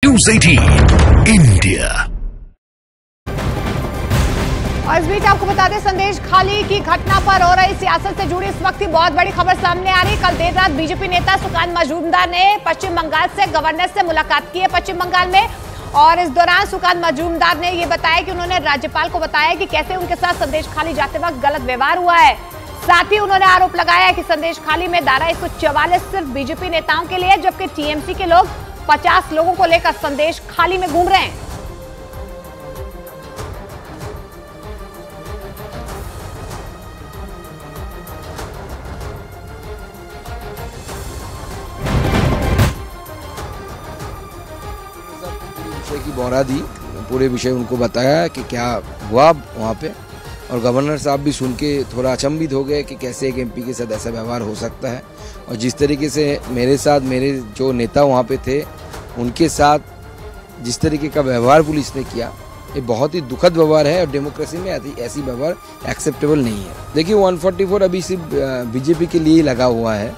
News 18 India. और इस बीच आपको बता दें, संदेश खाली की घटना पर हो रही सियासत से जुड़ी इस वक्त की बहुत बड़ी खबर सामने आ रही। कल देर रात बीजेपी नेता सुकांत मजूमदार ने पश्चिम बंगाल से गवर्नर से मुलाकात की है पश्चिम बंगाल में। और इस दौरान सुकांत मजूमदार ने यह बताया कि उन्होंने राज्यपाल को बताया कि कैसे उनके साथ संदेश खाली जाते वक्त गलत व्यवहार हुआ है। साथ ही उन्होंने आरोप लगाया कि संदेश खाली में धारा 144 सिर्फ बीजेपी नेताओं के लिए, जबकि टीएमसी के लोग 50 लोगों को लेकर संदेश खाली में घूम रहे हैं। विषय की बौरा दी, पूरे विषय उनको बताया कि क्या हुआ वहाँ पे, और गवर्नर साहब भी सुन के थोड़ा अचंभित हो गए कि कैसे एक एमपी के साथ ऐसा व्यवहार हो सकता है। और जिस तरीके से मेरे साथ मेरे जो नेता वहाँ पे थे उनके साथ जिस तरीके का व्यवहार पुलिस ने किया, ये बहुत ही दुखद व्यवहार है और डेमोक्रेसी में ऐसी व्यवहार एक्सेप्टेबल नहीं है। देखिए 144 अभी सिर्फ बीजेपी के लिए ही लगा हुआ है,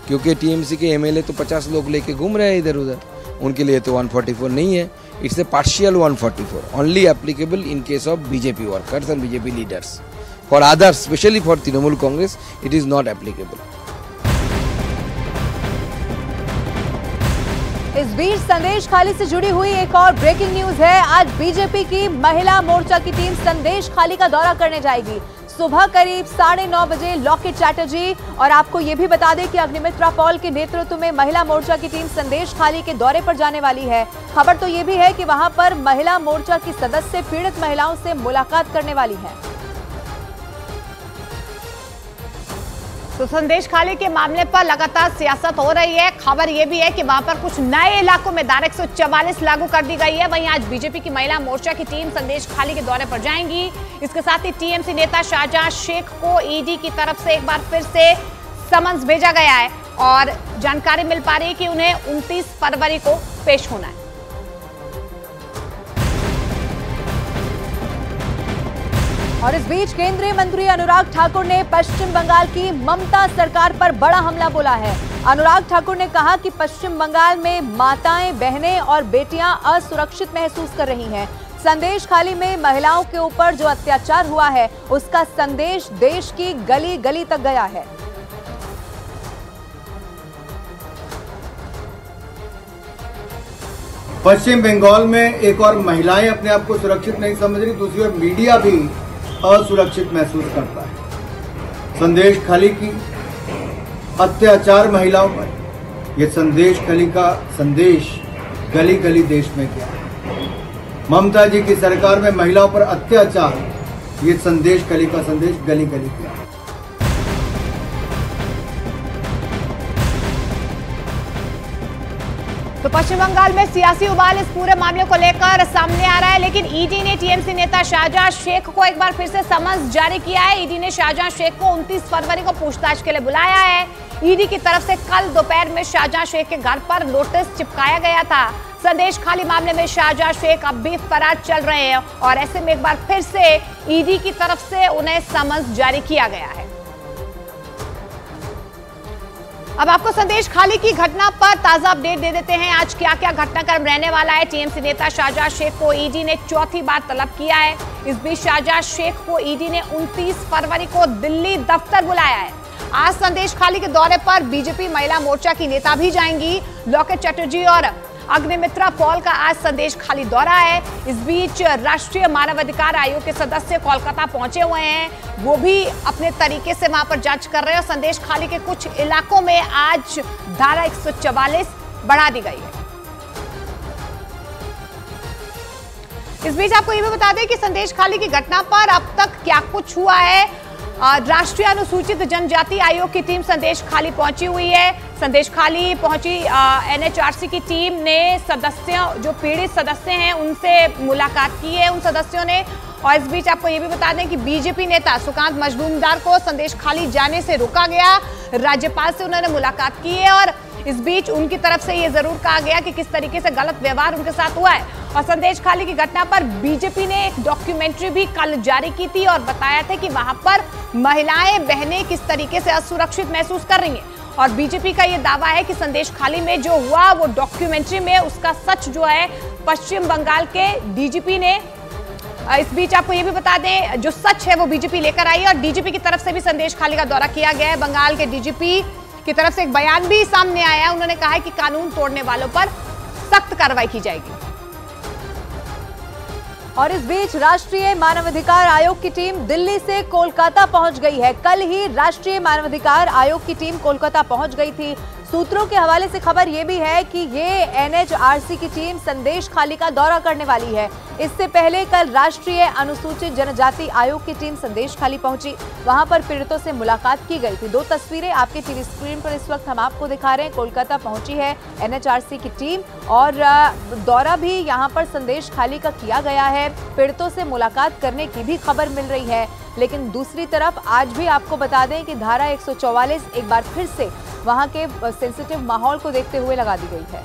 क्योंकि टीएमसी के एमएलए तो 50 लोग लेके घूम रहे हैं इधर उधर, उनके लिए तो 144 नहीं है। It's a partial 144, only applicable in case of BJP workers and BJP leaders. For others, specially for Trinamool Congress, it is not applicable. इस बीच संदेश खाली से जुड़ी हुई एक और ब्रेकिंग न्यूज है। आज बीजेपी की महिला मोर्चा की टीम संदेश खाली का दौरा करने जाएगी। सुबह करीब 9:30 बजे लॉकेट चैटर्जी, और आपको ये भी बता दें कि अग्निमित्रा पॉल के नेतृत्व में महिला मोर्चा की टीम संदेश खाली के दौरे पर जाने वाली है। खबर तो ये भी है कि वहां पर महिला मोर्चा की सदस्य पीड़ित महिलाओं से मुलाकात करने वाली है। तो संदेश खाली के मामले पर लगातार सियासत हो रही है। खबर यह भी है कि वहां पर कुछ नए इलाकों में धारा 144 लागू कर दी गई है। वहीं आज बीजेपी की महिला मोर्चा की टीम संदेश खाली के दौरे पर जाएंगी। इसके साथ ही टीएमसी नेता शाहजहां शेख को ईडी की तरफ से एक बार फिर से समन्स भेजा गया है और जानकारी मिल पा रही है कि उन्हें 29 फरवरी को पेश होना है। और इस बीच केंद्रीय मंत्री अनुराग ठाकुर ने पश्चिम बंगाल की ममता सरकार पर बड़ा हमला बोला है। अनुराग ठाकुर ने कहा कि पश्चिम बंगाल में माताएं, बहनें और बेटियां असुरक्षित महसूस कर रही हैं। संदेश खाली में महिलाओं के ऊपर जो अत्याचार हुआ है उसका संदेश देश की गली गली तक गया है। पश्चिम बंगाल में एक और महिलाएं अपने आप को सुरक्षित नहीं समझ रही, दूसरी ओर मीडिया भी असुरक्षित महसूस करता है। संदेश खाली की अत्याचार महिलाओं पर, यह संदेश खाली का संदेश गली गली देश में गया। ममता जी की सरकार में महिलाओं पर अत्याचार, ये संदेश खाली का संदेश गली गली गया। तो पश्चिम बंगाल में सियासी उबाल इस पूरे मामले को लेकर सामने आ रहा है, लेकिन ईडी ने टीएमसी नेता शाहजहां शेख को एक बार फिर से समन्स जारी किया है। ईडी ने शाहजहां शेख को 29 फरवरी को पूछताछ के लिए बुलाया है। ईडी की तरफ से कल दोपहर में शाहजहां शेख के घर पर नोटिस चिपकाया गया था। संदेश खाली मामले में शाहजहां शेख अब भी फरार चल रहे हैं और ऐसे में एक बार फिर से ईडी की तरफ से उन्हें समन्स जारी किया गया है। अब आपको संदेश खाली की घटना पर ताजा अपडेट दे देते हैं। आज क्या क्या घटनाक्रम रहने वाला है। टीएमसी नेता शाहजहां शेख को ईडी ने चौथी बार तलब किया है। इस बीच शाहजहां शेख को ईडी ने 29 फरवरी को दिल्ली दफ्तर बुलाया है। आज संदेश खाली के दौरे पर बीजेपी महिला मोर्चा की नेता भी जाएंगी। लॉकेट चैटर्जी और अग्निमित्रा पॉल का आज संदेश खाली दौरा है। इस बीच राष्ट्रीय मानवाधिकार आयोग के सदस्य कोलकाता पहुंचे हुए हैं, वो भी अपने तरीके से वहां पर जांच कर रहे हैं। और संदेश खाली के कुछ इलाकों में आज धारा 144 बढ़ा दी गई है। इस बीच आपको ये भी बता दें कि संदेश खाली की घटना पर अब तक क्या कुछ हुआ है। राष्ट्रीय अनुसूचित जनजाति आयोग की टीम संदेश खाली पहुंची हुई है। संदेश खाली पहुंची एनएचआरसी की टीम ने सदस्यों, जो पीड़ित सदस्य हैं, उनसे मुलाकात की है उन सदस्यों ने। और इस बीच आपको ये भी बता दें कि बीजेपी नेता सुकांत मजूमदार को संदेश खाली जाने से रोका गया। राज्यपाल से उन्होंने मुलाकात की है और इस बीच उनकी तरफ से ये जरूर कहा गया कि किस तरीके से गलत व्यवहार उनके साथ हुआ है। और संदेश खाली की घटना पर बीजेपी ने एक डॉक्यूमेंट्री भी कल जारी की थी और बताया था कि वहां पर महिलाएं, बहनें किस तरीके से असुरक्षित महसूस कर रही हैं। और बीजेपी का ये दावा है कि संदेश खाली में जो हुआ वो डॉक्यूमेंट्री में उसका सच जो है पश्चिम बंगाल के डीजीपी ने, इस बीच आपको ये भी बता दें जो सच है वो बीजेपी लेकर आई है और डीजीपी की तरफ से भी संदेश खाली का दौरा किया गया है। बंगाल के डीजीपी की तरफ से एक बयान भी सामने आया है। उन्होंने कहा है कि कानून तोड़ने वालों पर सख्त कार्रवाई की जाएगी। और इस बीच राष्ट्रीय मानवाधिकार आयोग की टीम दिल्ली से कोलकाता पहुंच गई है। कल ही राष्ट्रीय मानवाधिकार आयोग की टीम कोलकाता पहुंच गई थी। सूत्रों के हवाले से खबर यह भी है कि ये एनएचआरसी की टीम संदेश खाली का दौरा करने वाली है। इससे पहले कल राष्ट्रीय अनुसूचित जनजाति आयोग की टीम संदेश खाली पहुंची। वहां पर पीड़ितों से मुलाकात की गई थी। 2 तस्वीरें आपके टीवी स्क्रीन पर इस वक्त हम आपको दिखा रहे हैं। कोलकाता पहुंची है एनएचआरसी की टीम और दौरा भी यहां पर संदेश खाली का किया गया है। पीड़ितों से मुलाकात करने की भी खबर मिल रही है। लेकिन दूसरी तरफ आज भी आपको बता दें कि धारा 144 एक बार फिर से वहां के सेंसिटिव माहौल को देखते हुए लगा दी गई है।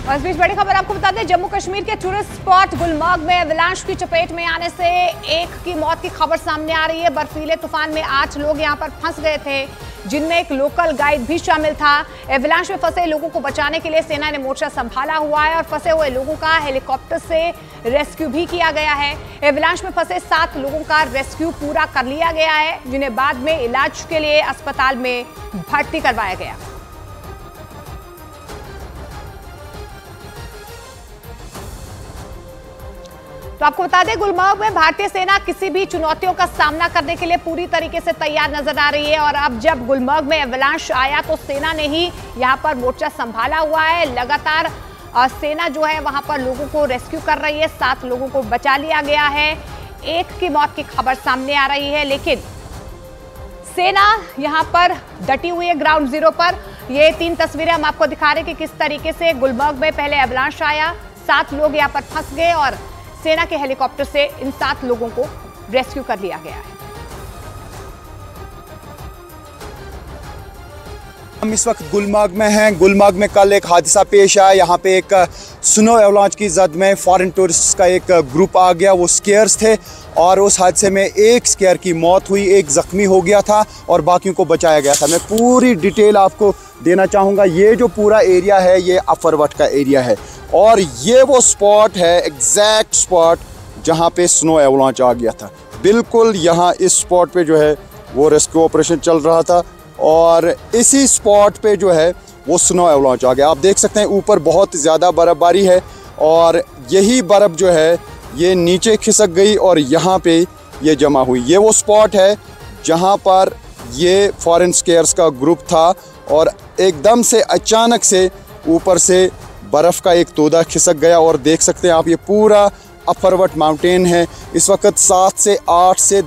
और इस बीच बड़ी खबर आपको बता दें, जम्मू कश्मीर के टूरिस्ट स्पॉट गुलमर्ग में एवलांश की चपेट में आने से एक की मौत की खबर सामने आ रही है। बर्फीले तूफान में 8 लोग यहां पर फंस गए थे, जिनमें एक लोकल गाइड भी शामिल था। एवलांश में फंसे लोगों को बचाने के लिए सेना ने मोर्चा संभाला हुआ है और फंसे हुए लोगों का हेलीकॉप्टर से रेस्क्यू भी किया गया है। एवलांश में फंसे 7 लोगों का रेस्क्यू पूरा कर लिया गया है, जिन्हें बाद में इलाज के लिए अस्पताल में भर्ती करवाया गया। तो आपको बता दें, गुलमर्ग में भारतीय सेना किसी भी चुनौतियों का सामना करने के लिए पूरी तरीके से तैयार नजर आ रही है। और अब जब गुलमर्ग में एवलांश आया तो सेना ने ही यहां पर मोर्चा संभाला हुआ है। लगातार सेना जो है वहां पर लोगों को रेस्क्यू कर रही है। 7 लोगों को बचा लिया गया है। 1 की मौत की खबर सामने आ रही है, लेकिन सेना यहां पर डटी हुई है ग्राउंड जीरो पर। ये 3 तस्वीरें हम आपको दिखा रहे हैं कि किस तरीके से गुलमर्ग में पहले एवलांश आया, 7 लोग यहां पर फंस गए और सेना के हेलीकॉप्टर से इन 7 लोगों को रेस्क्यू कर लिया गया है। हम इस वक्त गुलमर्ग में हैं। गुलमर्ग में कल एक हादसा पेश आया। यहाँ पे एक स्नो एवलांच की जद में फॉरेन टूरिस्ट का एक ग्रुप आ गया। वो स्केयर्स थे और उस हादसे में एक स्केयर की मौत हुई, एक ज़ख्मी हो गया था और बाकियों को बचाया गया था। मैं पूरी डिटेल आपको देना चाहूँगा। ये जो पूरा एरिया है ये अफरवट का एरिया है और ये वो स्पॉट है, एग्जैक्ट स्पॉट जहाँ पे स्नो एवलांच आ गया था। बिल्कुल यहाँ इस स्पॉट पे जो है वो रेस्क्यू ऑपरेशन चल रहा था और इसी स्पॉट पे जो है वो स्नो एवलांच आ गया। आप देख सकते हैं ऊपर बहुत ज़्यादा बर्फ़बारी है और यही बर्फ़ जो है ये नीचे खिसक गई और यहाँ पे ये जमा हुई। ये वो स्पॉट है जहाँ पर ये फॉरेन स्केयर्स का ग्रुप था और एकदम से अचानक से ऊपर से बर्फ़ का एक तोदा खिसक गया और देख सकते हैं आप ये पूरा अफरवट माउंटेन है। इस वक्त 7 से 8 से